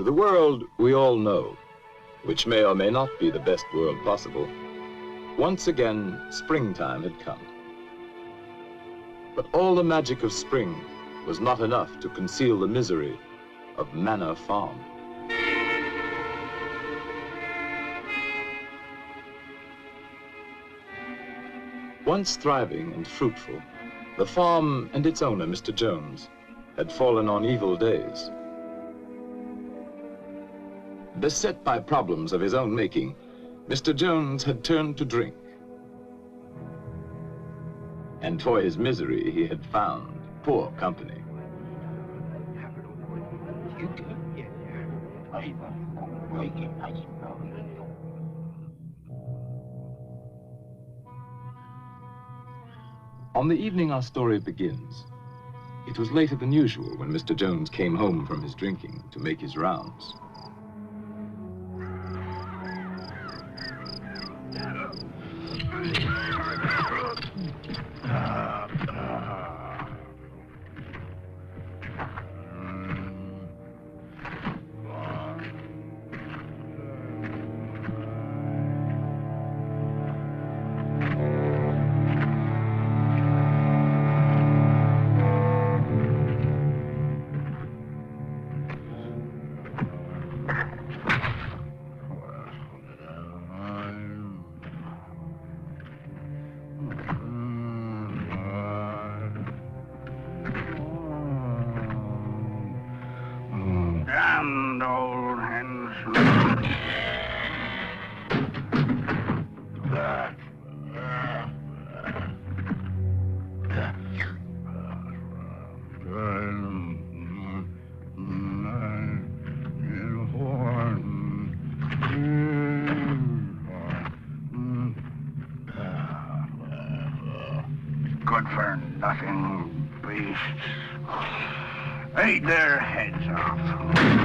To the world we all know, which may or may not be the best world possible, once again springtime had come. But all the magic of spring was not enough to conceal the misery of Manor Farm. Once thriving and fruitful, the farm and its owner, Mr. Jones, had fallen on evil days. Beset by problems of his own making, Mr. Jones had turned to drink. And for his misery, he had found poor company. On the evening our story begins, it was later than usual when Mr. Jones came home from his drinking to make his rounds. Good for nothing beasts. Eat their heads off.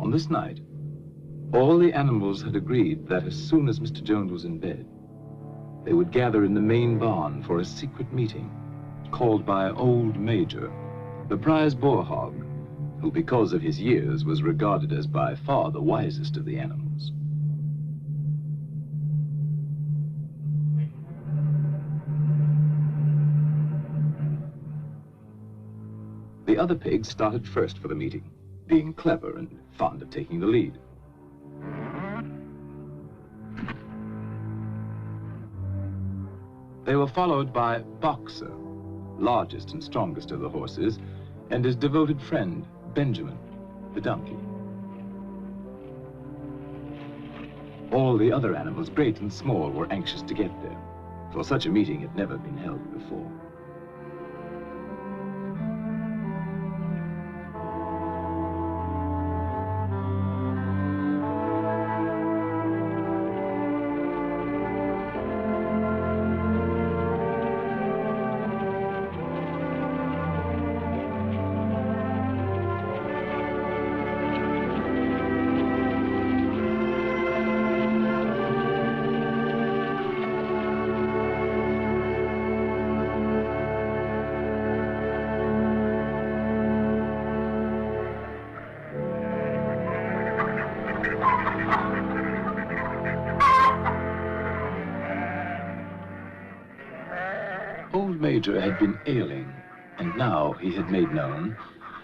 On this night, all the animals had agreed that as soon as Mr. Jones was in bed, they would gather in the main barn for a secret meeting called by Old Major, the prize boar hog, who because of his years was regarded as by far the wisest of the animals. The other pigs started first for the meeting, being clever and fond of taking the lead. They were followed by Boxer, largest and strongest of the horses, and his devoted friend, Benjamin, the donkey. All the other animals, great and small, were anxious to get there, for such a meeting had never been held before. Old Major had been ailing, and now he had made known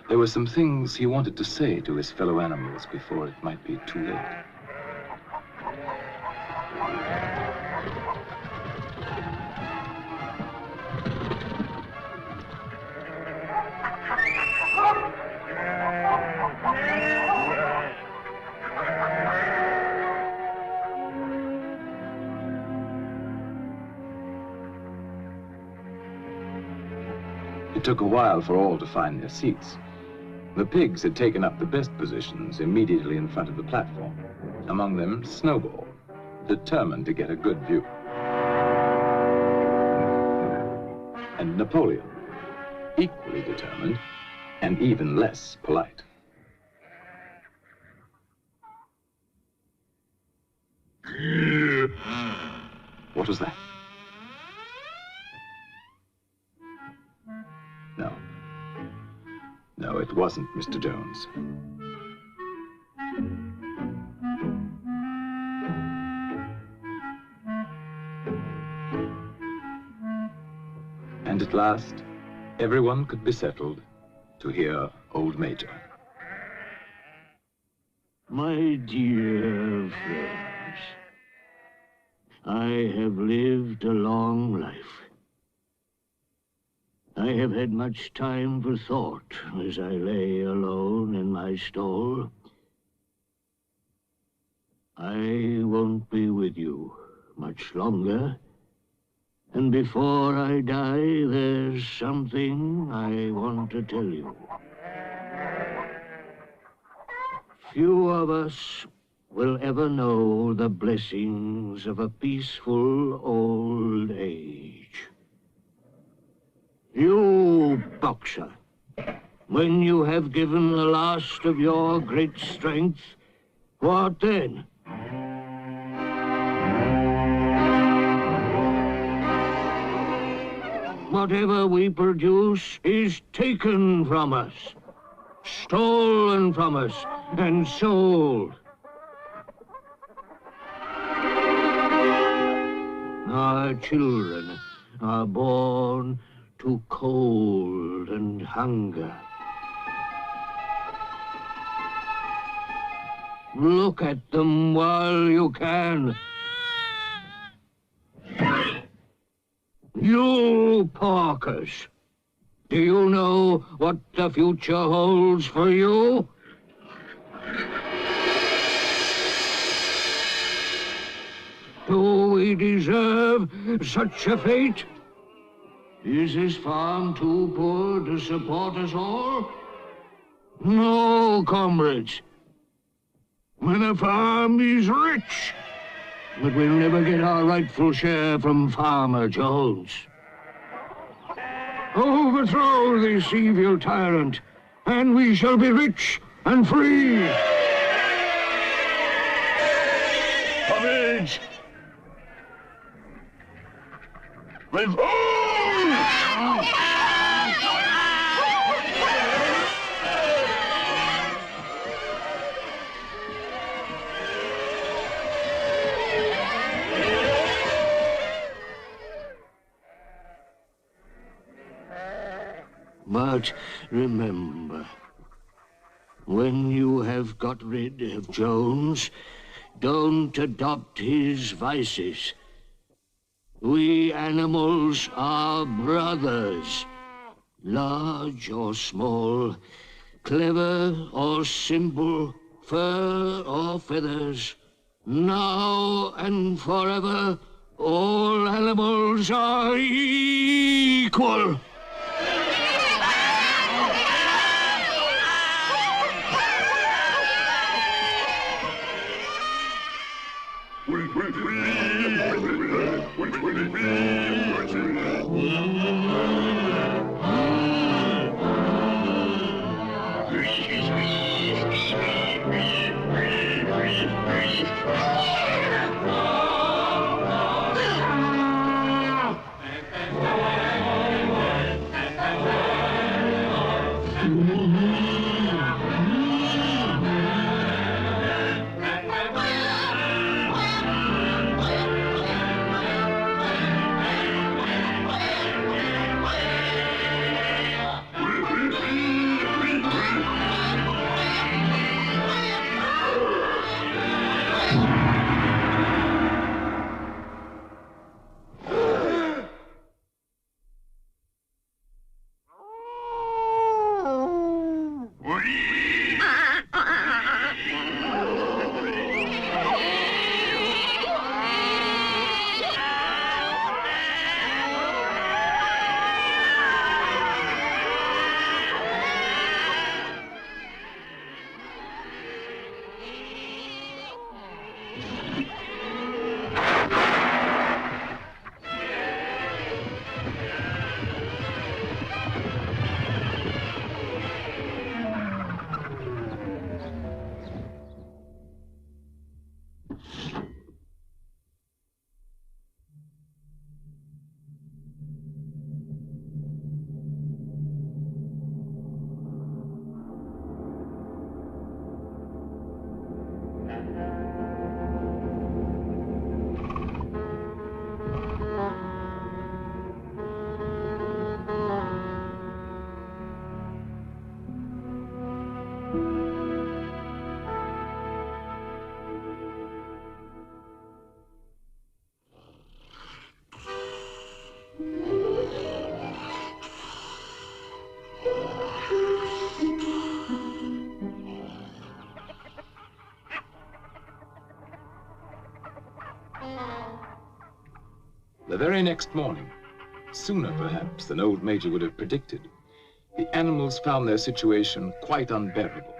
there were some things he wanted to say to his fellow animals before it might be too late. It took a while for all to find their seats. The pigs had taken up the best positions immediately in front of the platform. Among them, Snowball, determined to get a good view. And Napoleon, equally determined and even less polite. What was that? No. No, it wasn't Mr. Jones. And at last, everyone could be settled to hear Old Major. My dear friends, I have lived a long life. I have had much time for thought as I lay alone in my stall. I won't be with you much longer, and before I die, there's something I want to tell you. Few of us will ever know the blessings of a peaceful old age. You, boxer, when you have given the last of your great strength, what then? Whatever we produce is taken from us, stolen from us, and sold. Our children are born to cold and hunger. Look at them while you can. You porkers, do you know what the future holds for you? Do we deserve such a fate? Is this farm too poor to support us all? No, comrades. When a farm is rich, but we'll never get our rightful share from Farmer Jones. Overthrow this evil tyrant, and we shall be rich and free. Courage! Revolt! But remember, when you have got rid of Jones, don't adopt his vices. We animals are brothers, large or small, clever or simple, fur or feathers. Now and forever, all animals are equal. The very next morning, sooner perhaps than old Major would have predicted, the animals found their situation quite unbearable.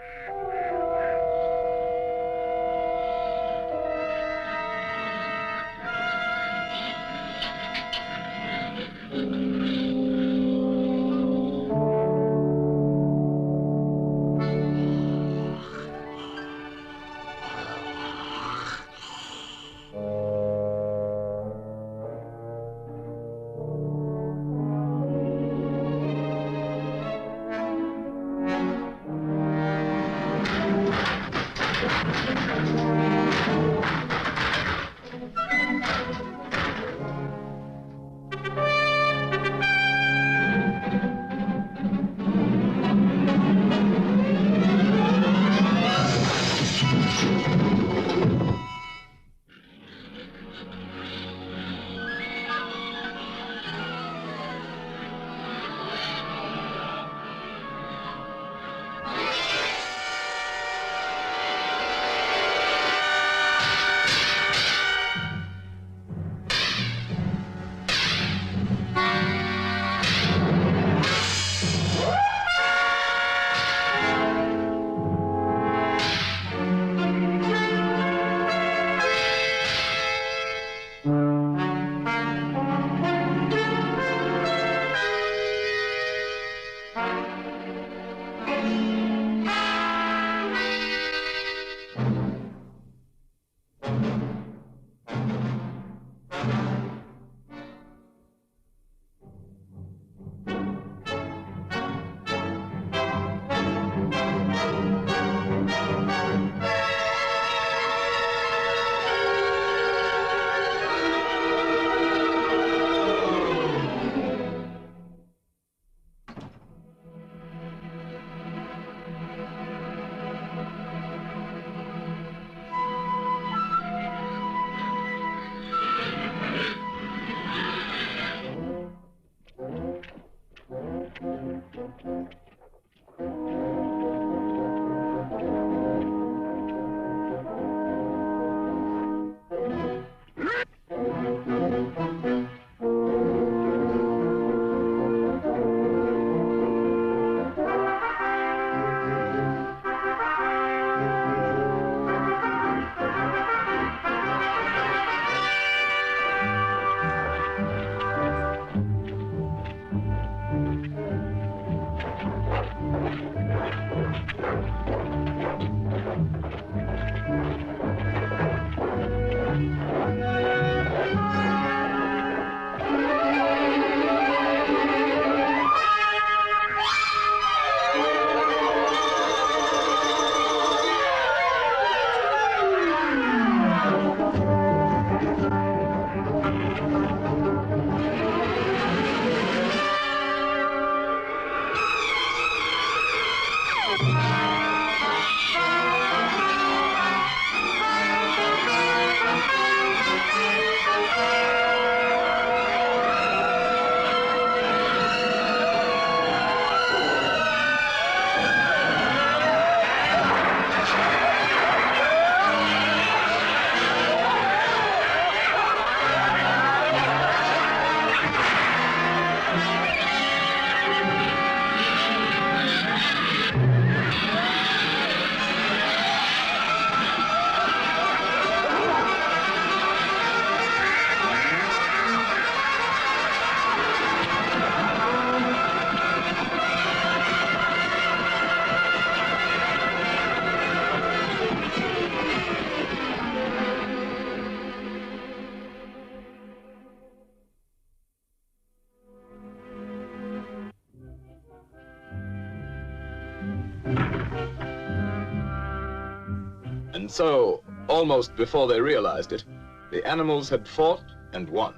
And so, almost before they realized it, the animals had fought and won.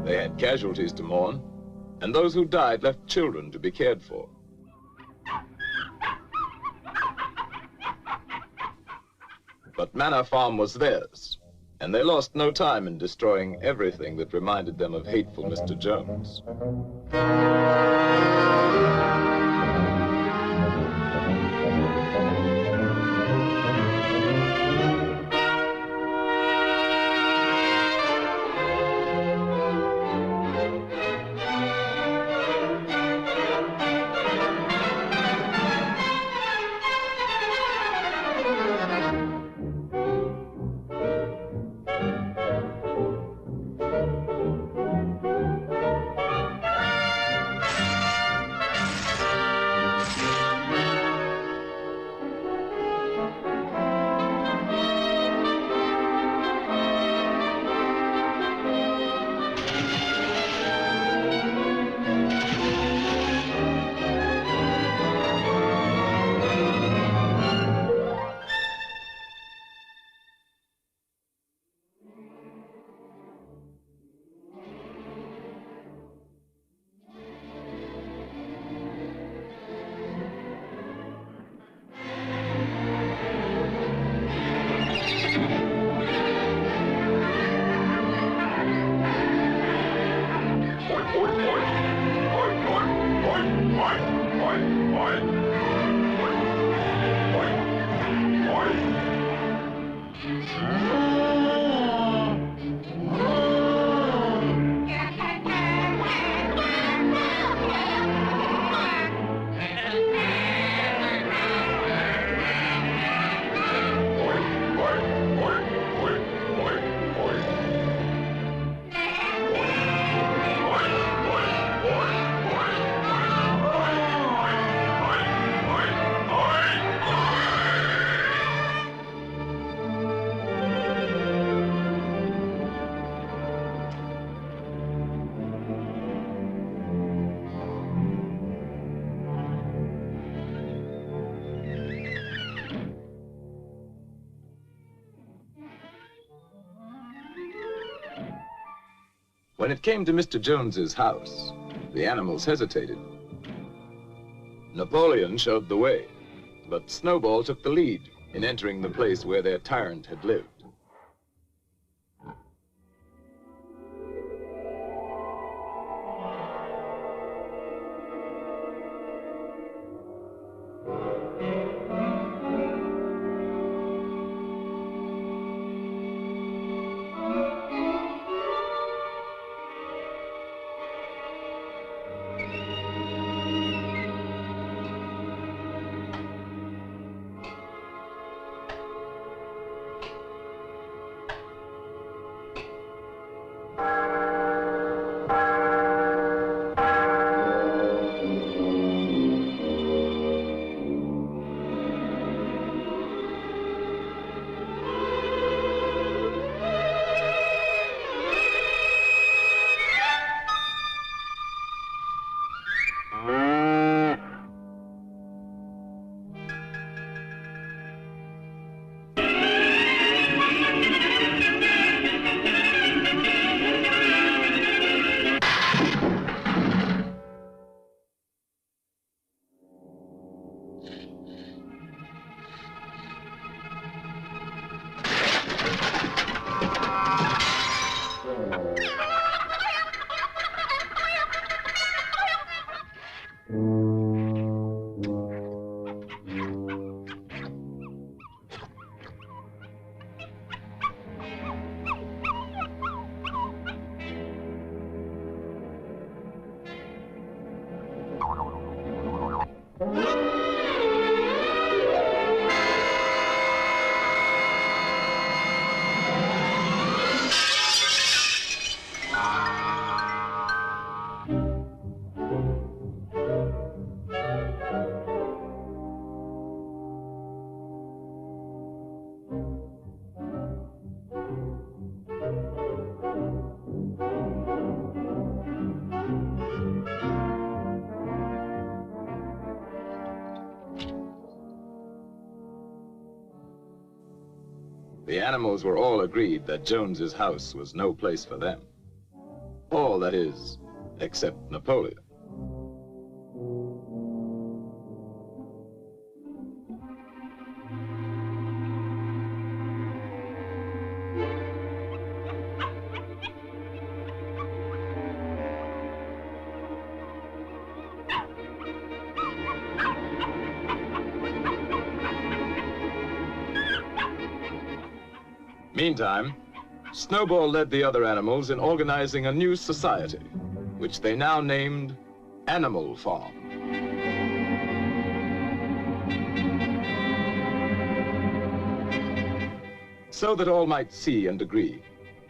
They had casualties to mourn, and those who died left children to be cared for. But Manor Farm was theirs, and they lost no time in destroying everything that reminded them of hateful Mr. Jones. When it came to Mr. Jones's house, the animals hesitated. Napoleon showed the way, but Snowball took the lead in entering the place where their tyrant had lived. The animals were all agreed that Jones's house was no place for them. All, that is, except Napoleon. Meantime, Snowball led the other animals in organizing a new society, which they now named Animal Farm. So that all might see and agree,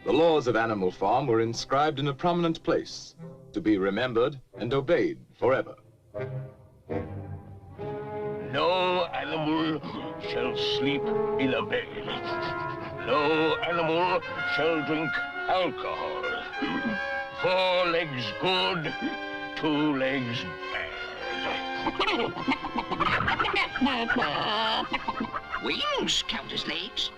the laws of Animal Farm were inscribed in a prominent place, to be remembered and obeyed forever. No animal shall sleep in a bed. No animal shall drink alcohol. 4 legs good, 2 legs bad. Wings count as legs.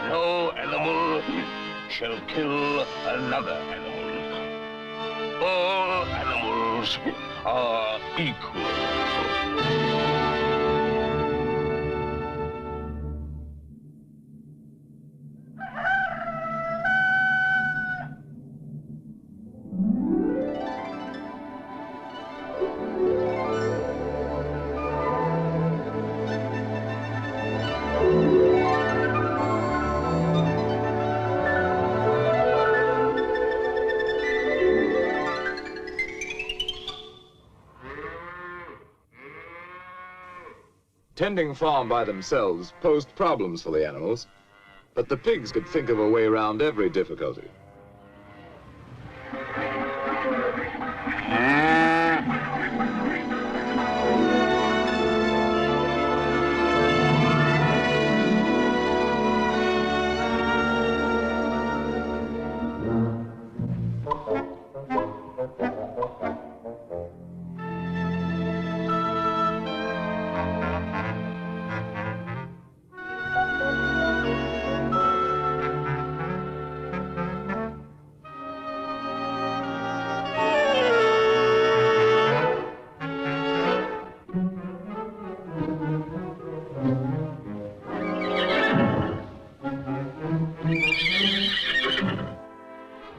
No animal shall kill another animal. All animals are equal. Tending farm by themselves posed problems for the animals, but the pigs could think of a way around every difficulty.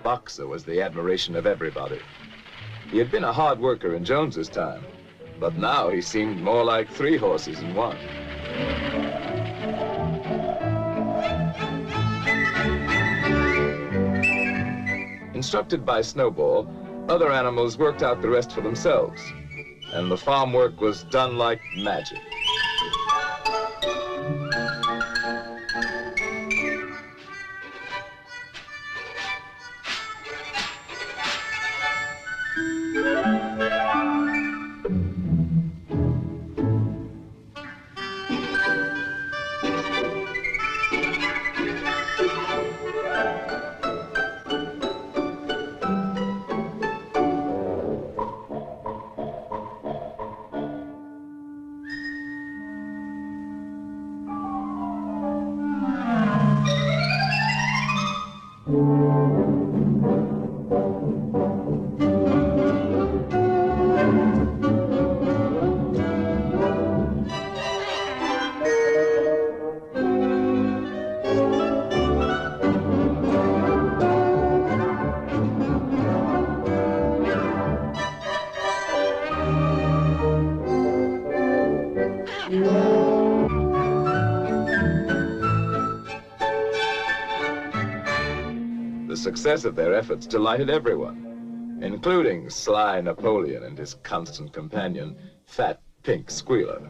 boxer was the admiration of everybody. He had been a hard worker in Jones's time, but now he seemed more like 3 horses in one. Instructed by Snowball, other animals worked out the rest for themselves, and the farm work was done like magic. The success of their efforts delighted everyone, including sly Napoleon and his constant companion, Fat Pink Squealer.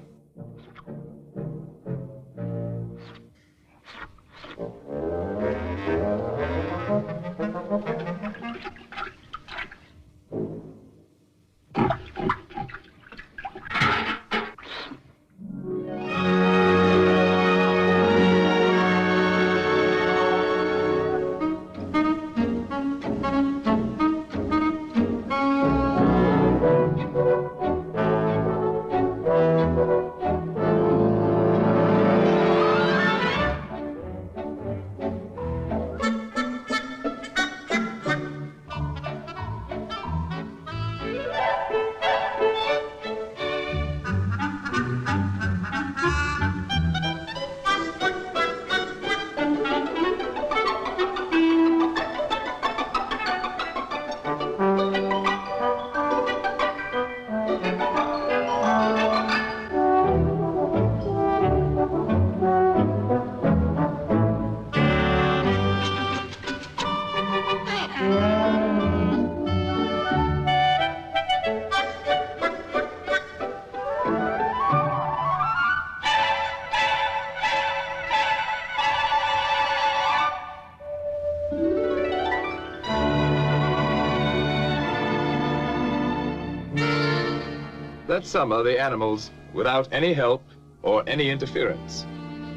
That summer, the animals, without any help or any interference,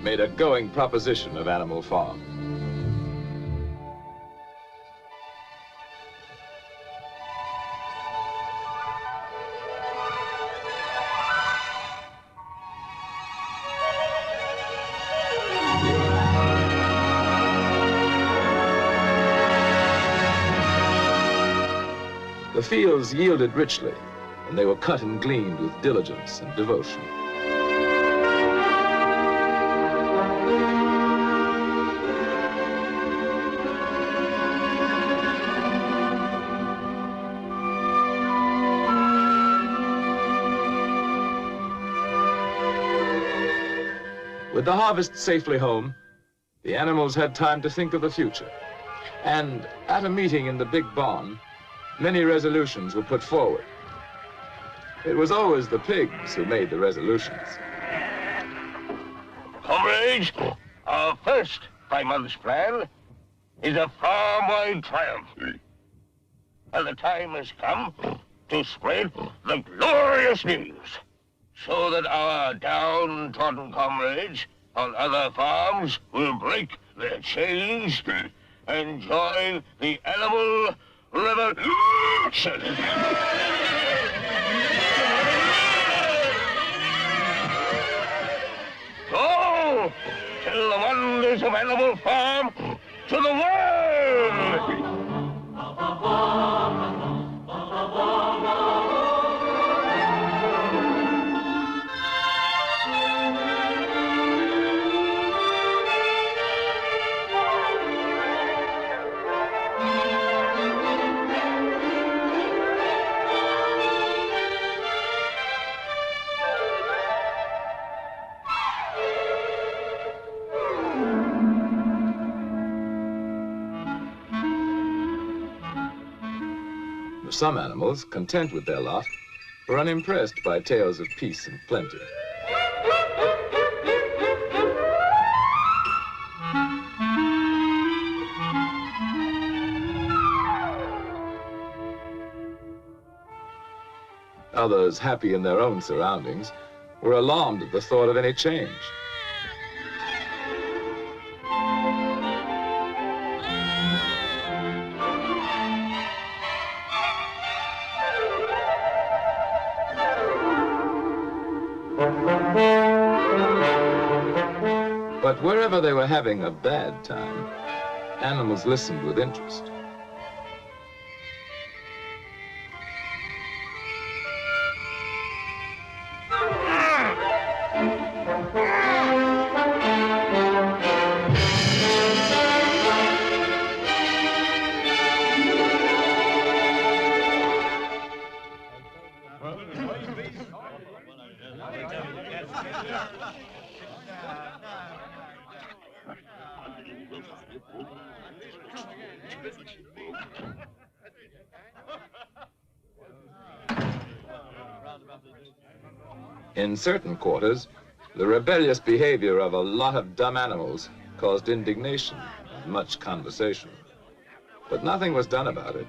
made a going proposition of Animal Farm. The fields yielded richly, and they were cut and gleaned with diligence and devotion. With the harvest safely home, the animals had time to think of the future. And at a meeting in the big barn, many resolutions were put forward. It was always the pigs who made the resolutions. Comrades, our first 5-month plan is a farm-wide triumph. And the time has come to spread the glorious news so that our downtrodden comrades on other farms will break their chains and join the animal revolution. Go! Tell the wonders of Animal Farm to the world! And some animals, content with their lot, were unimpressed by tales of peace and plenty. Others, happy in their own surroundings, were alarmed at the thought of any change. But wherever they were having a bad time, animals listened with interest. In certain quarters, the rebellious behavior of a lot of dumb animals caused indignation and much conversation. But nothing was done about it,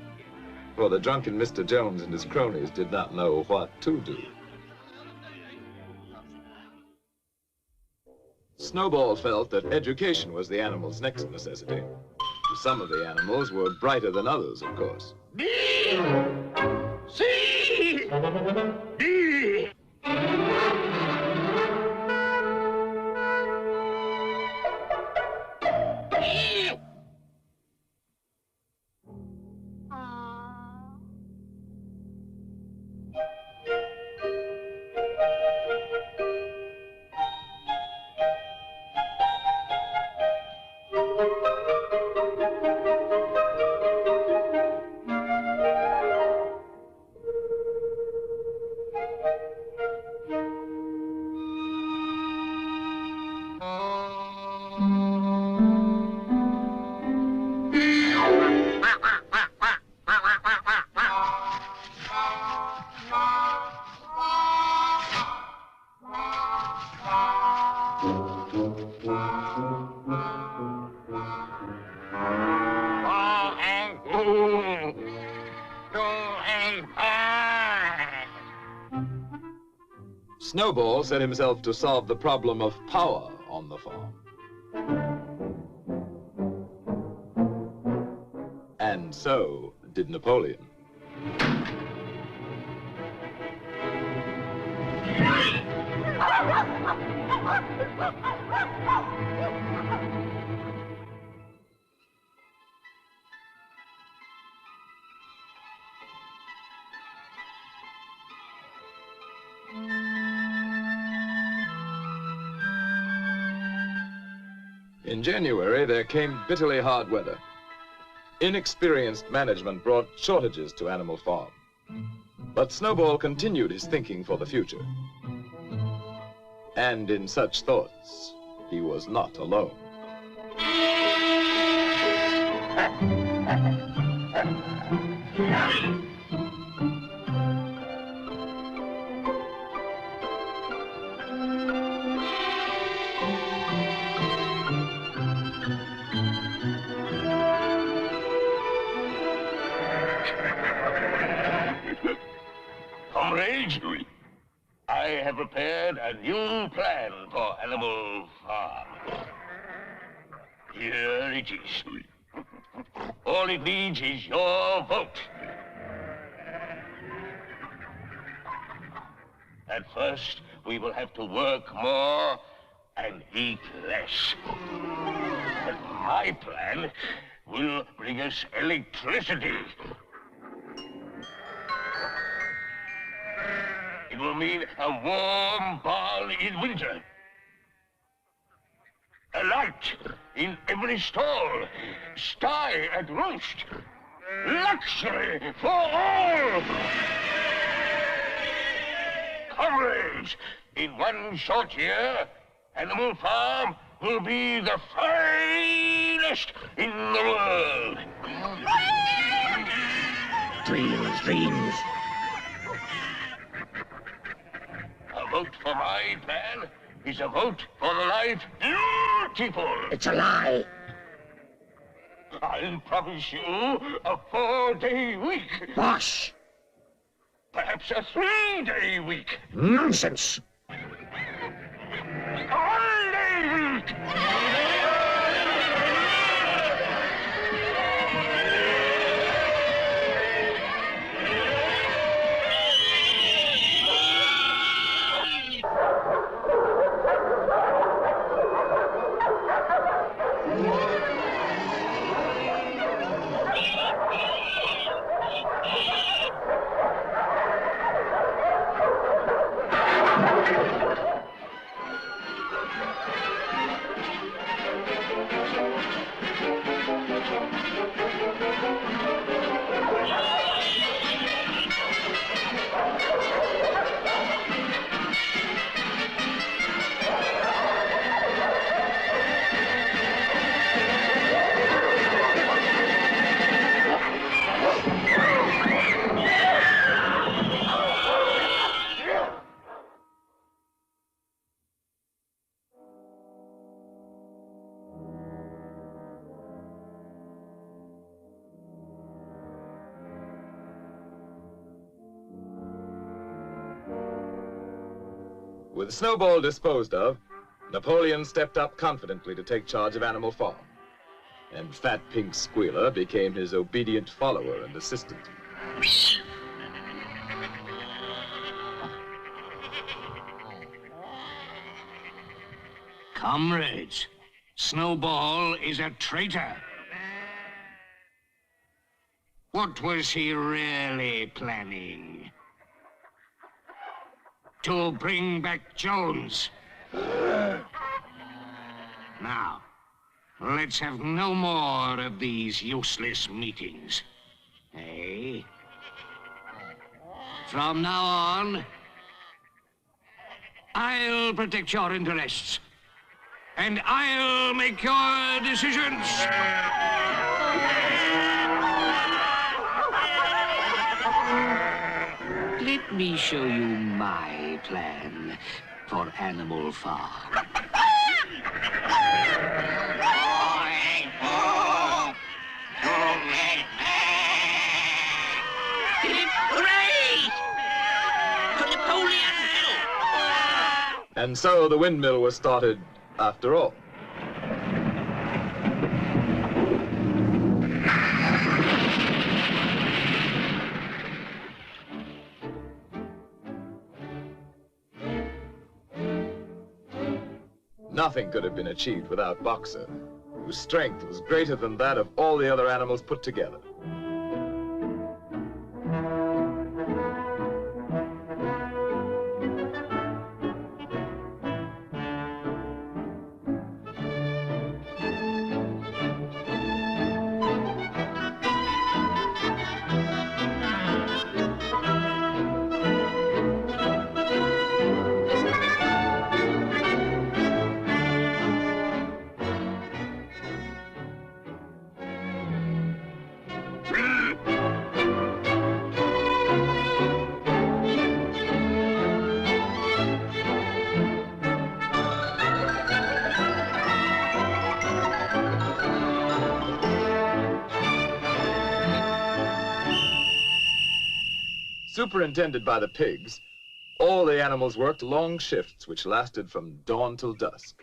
for the drunken Mr. Jones and his cronies did not know what to do. Snowball felt that education was the animal's next necessity. Some of the animals were brighter than others, of course. B! C! D! Snowball set himself to solve the problem of power on the farm. And so did Napoleon. In January, there came bitterly hard weather. Inexperienced management brought shortages to Animal Farm. But Snowball continued his thinking for the future. And in such thoughts, he was not alone. Comrades, I have prepared a new plan for Animal Farm. Here it is. All it needs is your vote. At first, we will have to work more and eat less. But my plan will bring us electricity. It will mean a warm barn in winter. A light in every stall. Sty at roost. Luxury for all. Comrades, in one short year, Animal Farm will be the finest in the world. dreams, dreams. A vote for my plan is a vote for the life beautiful. It's a lie. I'll promise you a 4-day week. Bosh! Perhaps a 3-day week. Nonsense! All-day week. With Snowball disposed of, Napoleon stepped up confidently to take charge of Animal Farm, and Fat Pink Squealer became his obedient follower and assistant. Comrades, Snowball is a traitor. What was he really planning? To bring back Jones. Now, let's have no more of these useless meetings. Eh? From now on, I'll protect your interests. And I'll make your decisions. Let me show you my plan for Animal Farm. Hooray! For Napoleon Hill! And so the windmill was started after all. Nothing could have been achieved without Boxer, whose strength was greater than that of all the other animals put together. Superintended by the pigs, all the animals worked long shifts which lasted from dawn till dusk.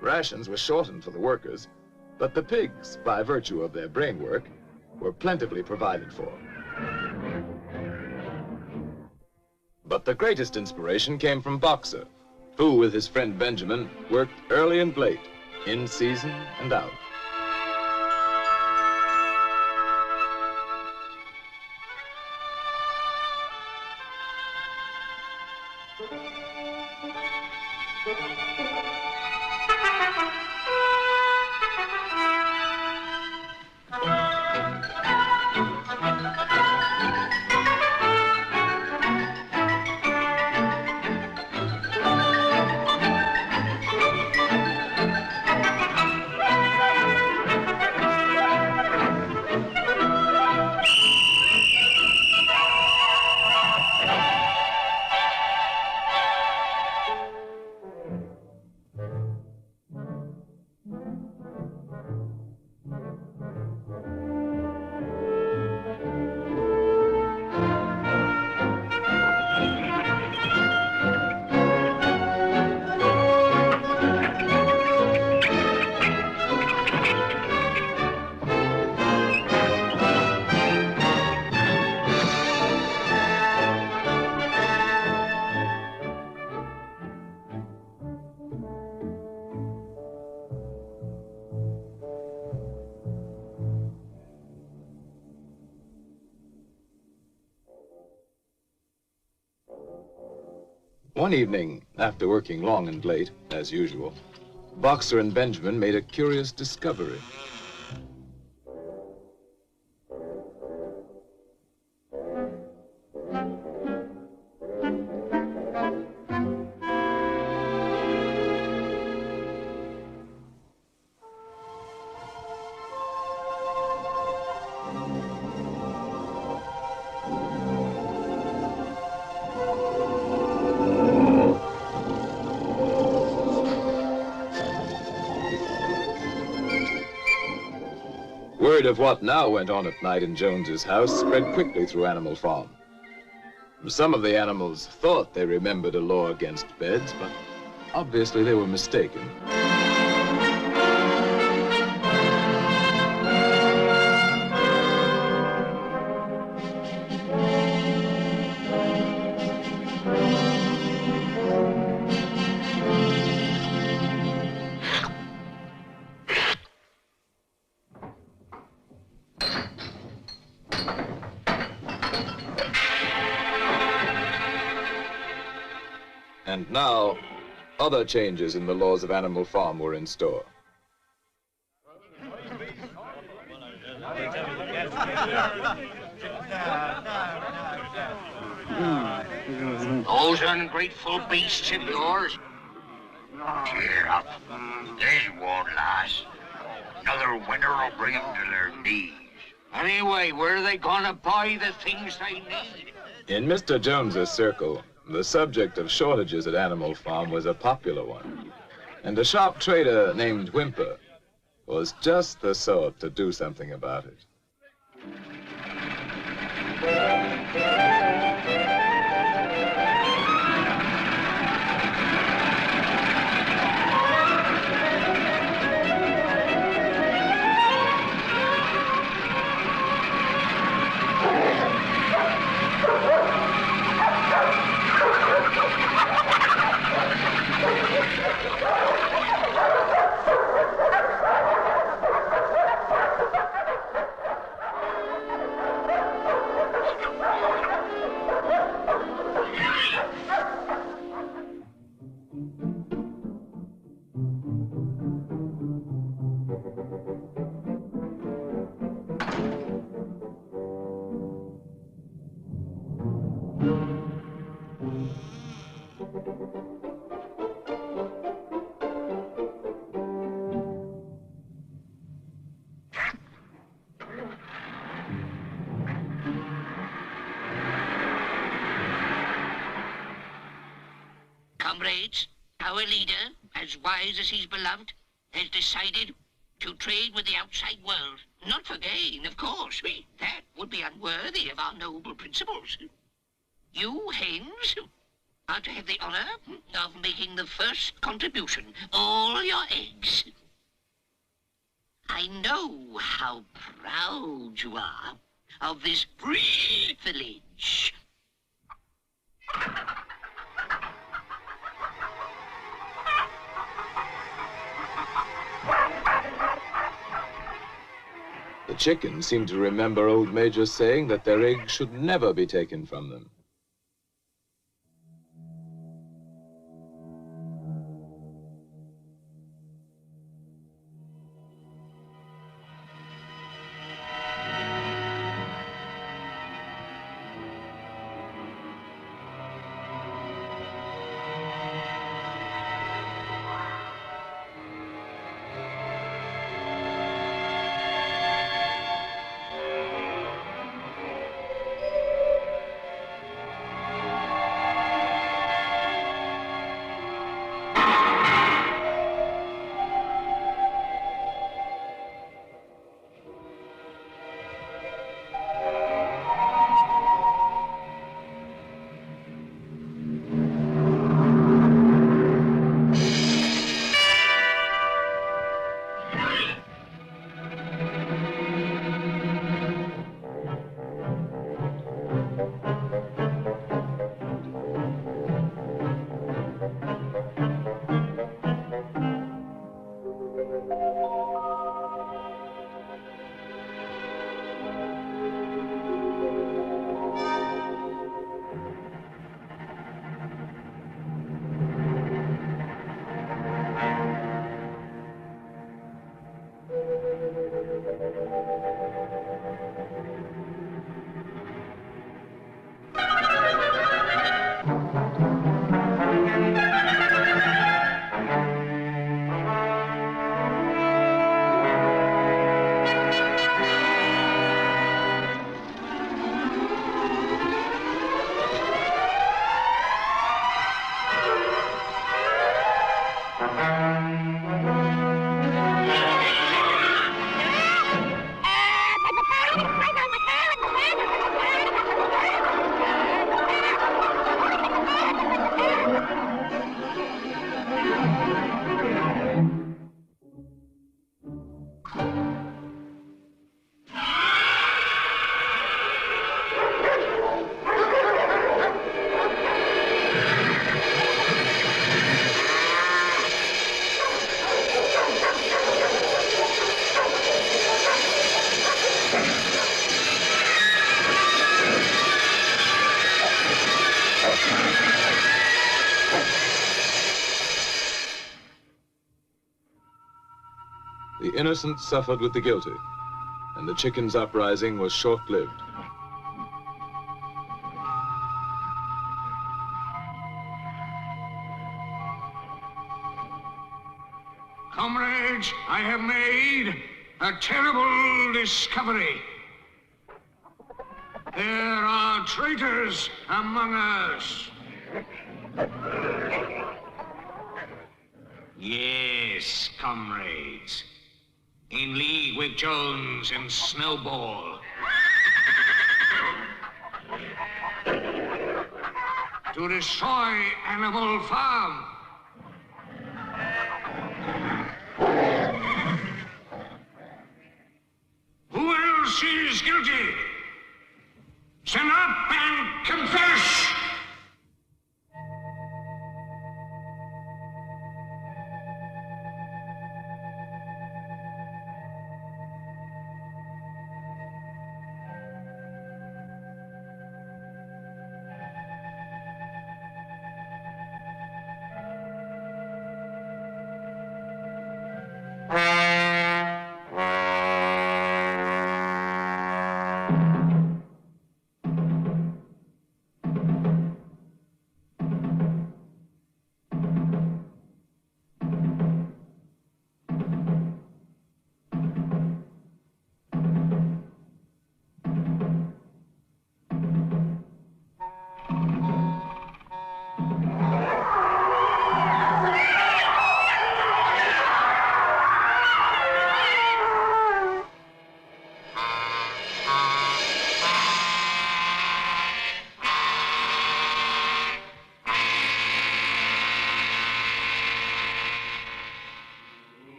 Rations were shortened for the workers, but the pigs, by virtue of their brain work, were plentifully provided for. But the greatest inspiration came from Boxer, who, with his friend Benjamin, worked early and late, in season and out. One evening, after working long and late, as usual, Boxer and Benjamin made a curious discovery. Word of what now went on at night in Jones's house spread quickly through Animal Farm. Some of the animals thought they remembered a law against beds, but obviously they were mistaken. And now, other changes in the laws of Animal Farm were in store. Those ungrateful beasts of yours. Cheer up. This won't last. Another winter will bring them to their knees. Anyway, where are they gonna buy the things they need? In Mr. Jones's circle, the subject of shortages at Animal Farm was a popular one. And a sharp trader named Whimper was just the sort to do something about it. Comrades, our leader, as wise as he's beloved, has decided to trade with the outside world. Not for gain, of course. That would be unworthy of our noble principles. You, hens, are to have the honor of making the first contribution, all your eggs. I know how proud you are of this privilege. The chickens seemed to remember old Major saying that their eggs should never be taken from them. The innocent suffered with the guilty, and the chickens' uprising was short-lived. Comrades, I have made a terrible discovery. There are traitors among us. Yes, comrades. In league with Jones and Snowball. To destroy Animal Farm. Who else is guilty? Stand up and confess!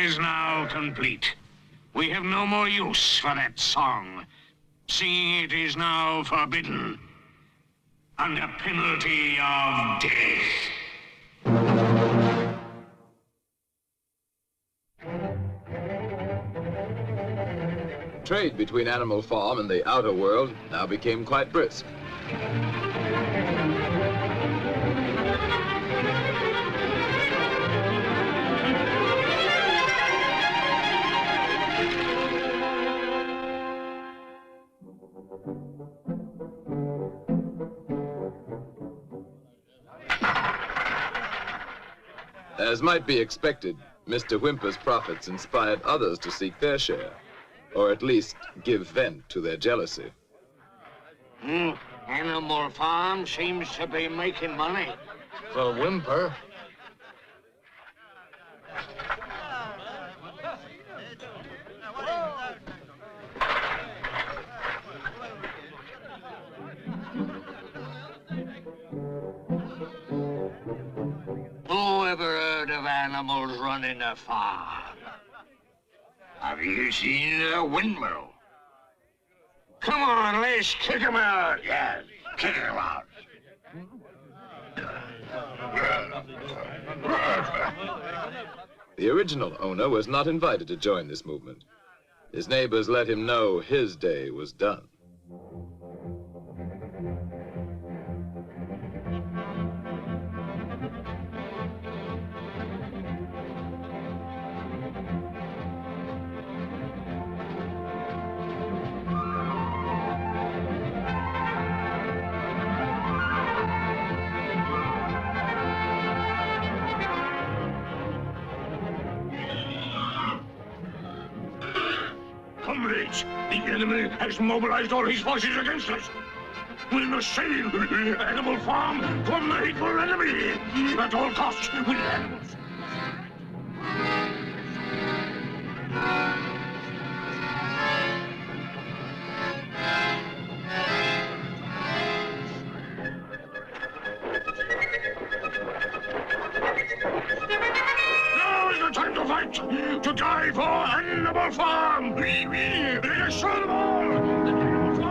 Is now complete. We have no more use for that song. Singing it is now forbidden, under penalty of death. Trade between Animal Farm and the outer world now became quite brisk. As might be expected, Mr. Whymper's profits inspired others to seek their share, or at least give vent to their jealousy. Animal Farm seems to be making money. For Whymper. Who ever heard of animals running a farm? Have you seen a windmill? Come on, let's kick him out. Yeah, kick him out. The original owner was not invited to join this movement. His neighbors let him know his day was done. Comrades, the enemy has mobilized all his forces against us. We must save Animal Farm from the hateful enemy. At all costs, we animals. Now is the time to fight, to die for Animal Farm. Let us show them all that Animal Farm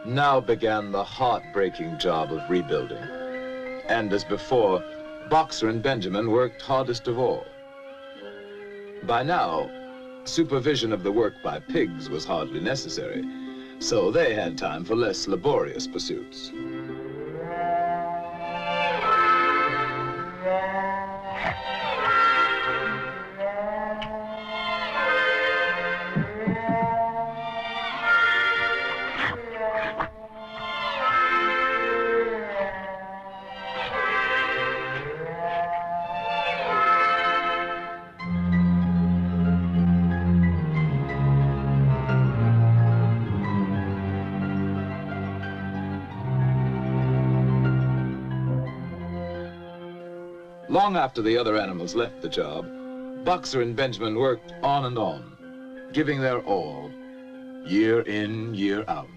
Now began the heartbreaking job of rebuilding. And as before, Boxer and Benjamin worked hardest of all. By now, supervision of the work by pigs was hardly necessary, so they had time for less laborious pursuits. Long after the other animals left the job, Boxer and Benjamin worked on and on, giving their all, year in, year out.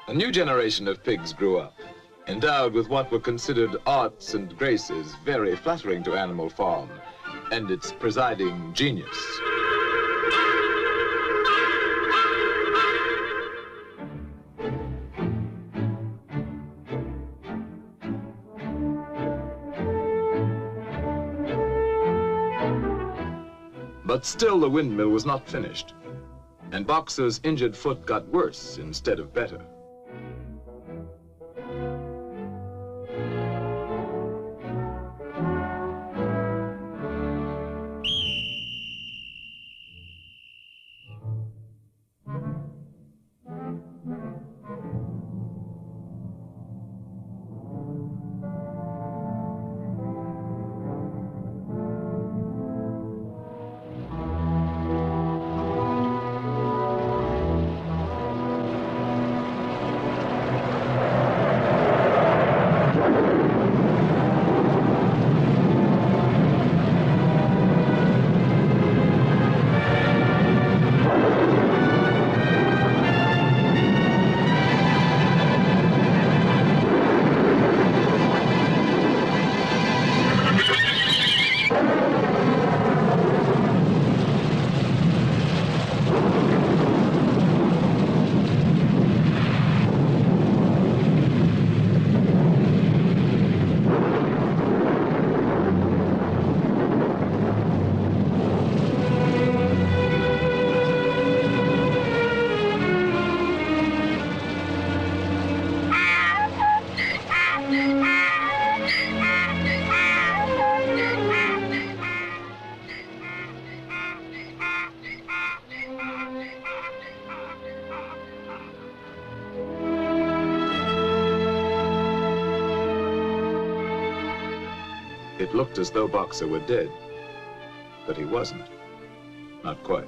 A new generation of pigs grew up, endowed with what were considered arts and graces very flattering to Animal Farm and its presiding genius. But still the windmill was not finished, and Boxer's injured foot got worse instead of better. It looked as though Boxer were dead, but he wasn't. Not quite.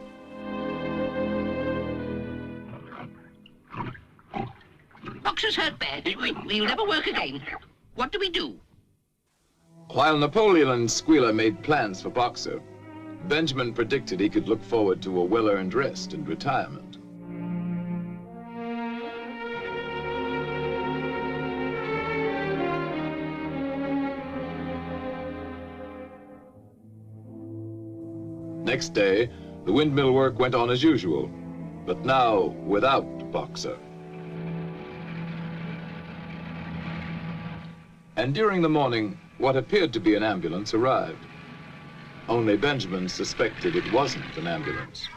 Boxer's hurt bad. He'll never work again. What do we do? While Napoleon and Squealer made plans for Boxer, Benjamin predicted he could look forward to a well-earned rest and retirement. Next day, the windmill work went on as usual, but now without Boxer. And during the morning, what appeared to be an ambulance arrived. Only Benjamin suspected it wasn't an ambulance.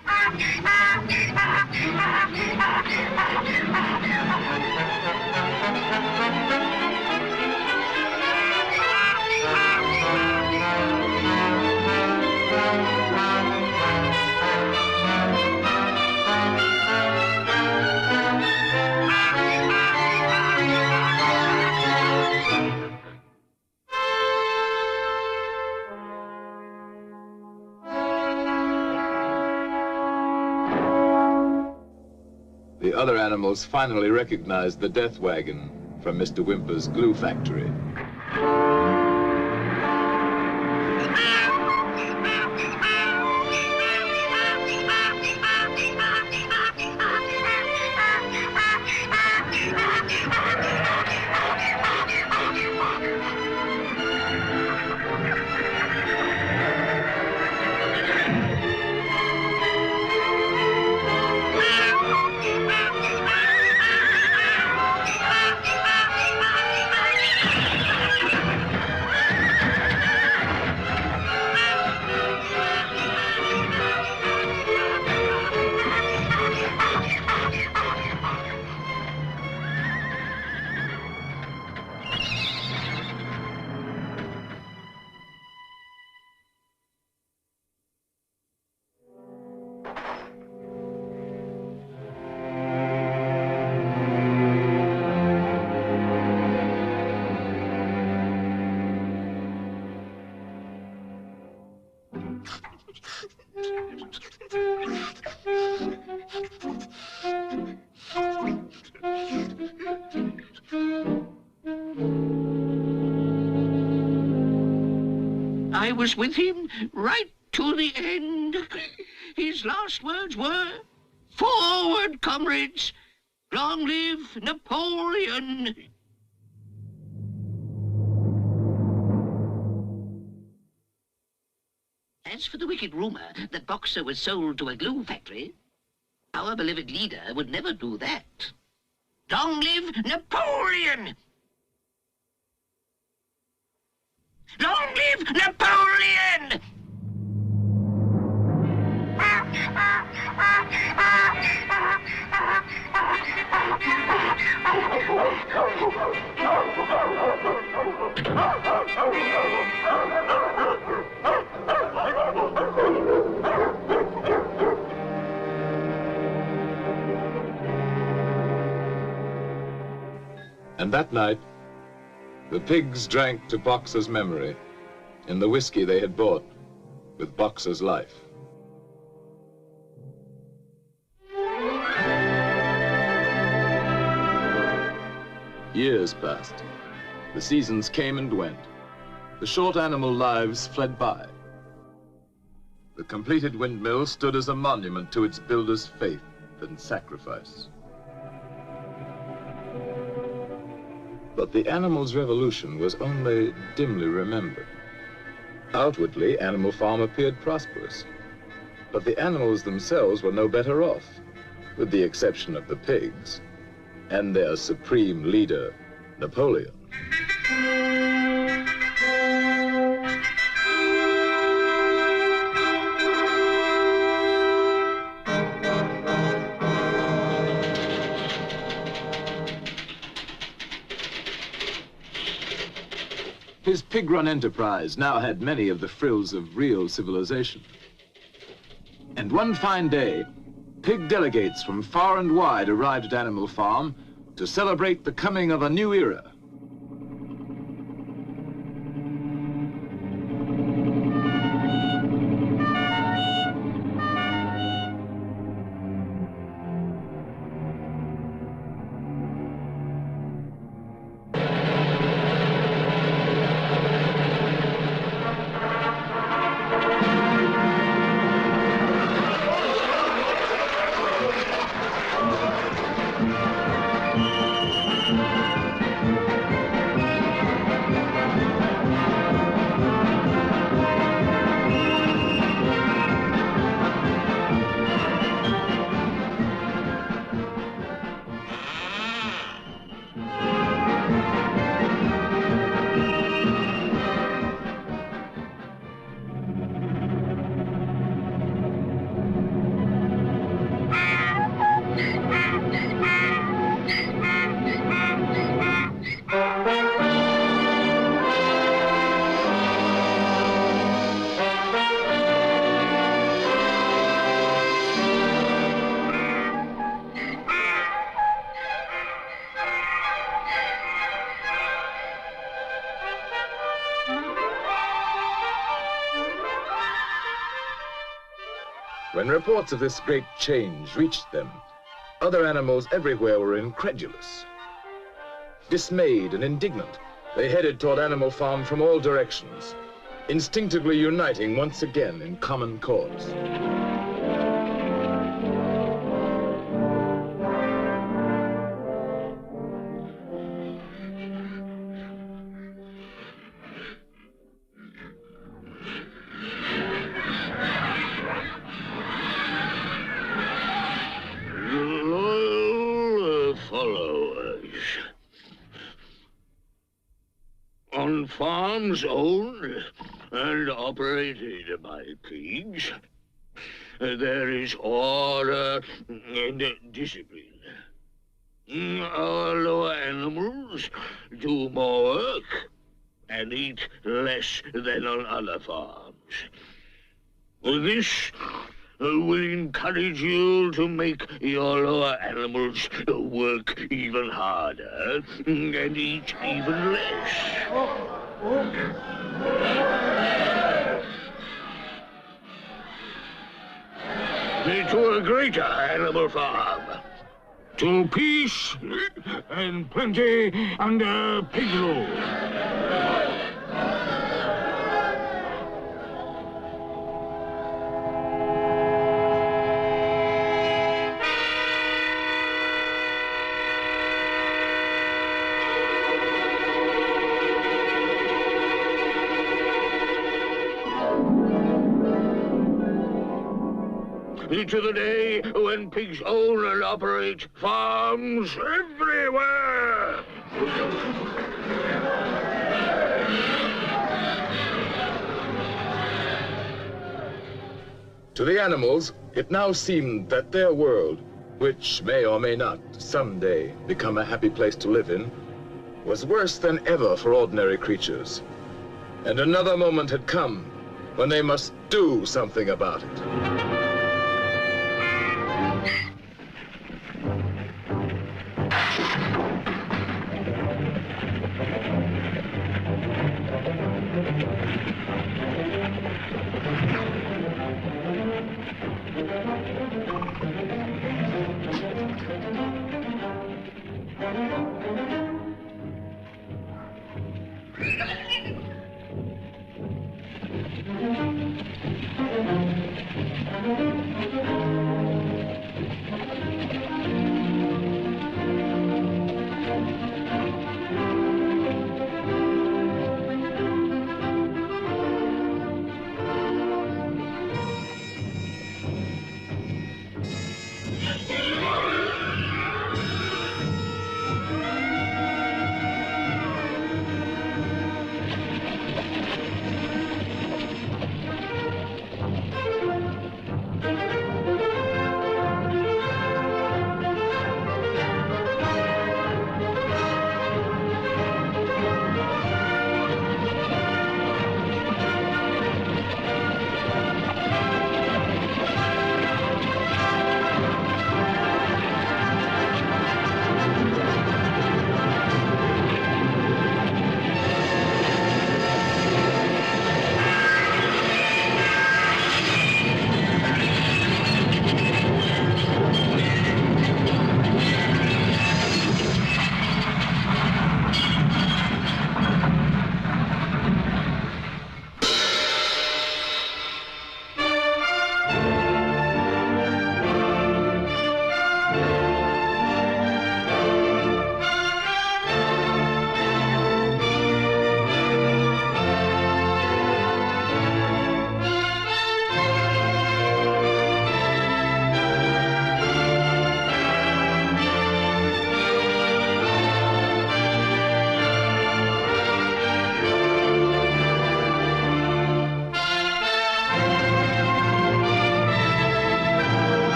The other animals finally recognized the death wagon from Mr. Whymper's glue factory. I was with him right to the end. His last words were, "Forward, comrades! Long live Napoleon!" As for the wicked rumor that Boxer was sold to a glue factory, our beloved leader would never do that. Long live Napoleon! Long live Napoleon! And that night, the pigs drank to Boxer's memory in the whiskey they had bought with Boxer's life. Years passed. The seasons came and went. The short animal lives fled by. The completed windmill stood as a monument to its builder's faith and sacrifice. But the animal's revolution was only dimly remembered. Outwardly, Animal Farm appeared prosperous, but the animals themselves were no better off, with the exception of the pigs and their supreme leader, Napoleon. His pig-run enterprise now had many of the frills of real civilization. And one fine day, pig delegates from far and wide arrived at Animal Farm to celebrate the coming of a new era. When reports of this great change reached them, other animals everywhere were incredulous. Dismayed and indignant, they headed toward Animal Farm from all directions, instinctively uniting once again in common cause. Loyal followers. On farms owned and operated by pigs, there is order and discipline. Our lower animals do more work and eat less than on other farms. This will encourage you to make your lower animals work even harder and eat even less. To a greater animal farm. To peace and plenty under pig rule. To the day when pigs own and operate farms everywhere. To the animals, it now seemed that their world, which may or may not someday become a happy place to live in, was worse than ever for ordinary creatures. And another moment had come when they must do something about it.